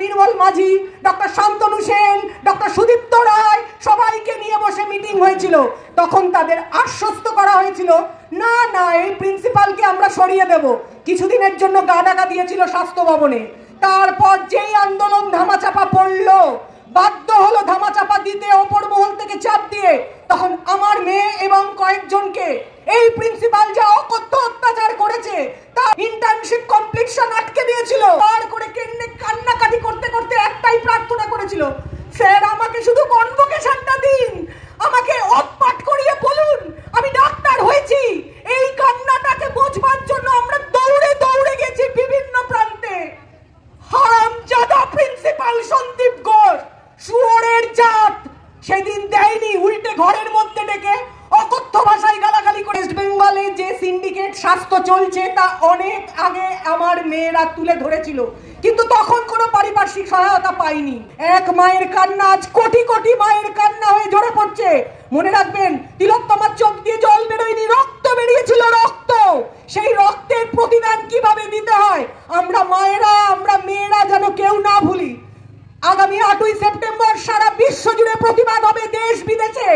নির্মল মাঝি, doctor Shantanu Sen, doctor Sudipta Roy সবাইকে নিয়ে বসে মিটিং হয়েছিল। তখন তাদের আশ্বস্ত করা হয়েছিল, না না এই প্রিন্সিপালকে আমরা সরিয়ে দেব। কিছুদিনের জন্য গা ডাকা দিয়েছিল স্বাস্থ্য ভবনে। তারপর যেই আন্দোলন ধামাচাপা পড়লো, বাধ্য হলো ধামাচাপা দিতে ওপর মহল থেকে চাপ দিয়ে, তখন আমার মেয়ে এবং কয়েকজনকে এই প্রিন্সিপাল যা অকথ্য অত্যাচার করেছে তা ইন্টার্নশিপ কমপ্লিশন আটকে দিয়েছিল। আর করে কেন্নে কান্নাকাটি করতে করতে একটাই প্রার্থনা করেছিল, স্যার আমাকে শুধু কনভোকেশনটা দিন, আমাকে অপাঠ করিয়ে বলুন আমি ডাক্তার হয়েছি। এই কান্নাটাকে বোঝবার জন্য আমরা দৌড়ে দৌড়ে গেছি বিভিন্ন প্রান্তে। হারামজাদা প্রিন্সিপাল সন্দীপ ঘোষ, শুয়োরের জাত, সেদিন দেয়নি, উল্টে ঘরের মধ্যে ডেকে অকথ্য ভাষায় গালাগালি করে। ওয়েস্ট বেঙ্গলে যে সিন্ডিকেট স্বাস্থ্য চলছে তা অনেক আগে আমার মেয়েরা তুলে ধরেছিল, কিন্তু তখন কোনো পারিপার্শ্বিক সহায়তা পাইনি। এক মায়ের কান্না আজ কোটি কোটি মায়ের কান্না হয়ে ঝরে পড়ছে। মনে রাখবেন, তিলোত্তমার চোখ দিয়ে জল বেরোয়নি, রক্ত বেরিয়েছিল, রক্ত। সেই রক্তের প্রতিদান কিভাবে দিতে হয় আমরা মায়েরা, আমরা মেয়েরা যেন কেউ না ভুলি। আগামী 8ই সেপ্টেম্বর সারা বিশ্ব জুড়ে প্রতিবাদ হবে, দেশ বিদেশে,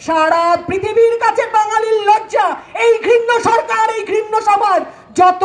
সারা পৃথিবীর কাছে বাঙালির লজ্জা এই ঘৃণ্য সরকার, এই ঘৃণ্য সমাজ যত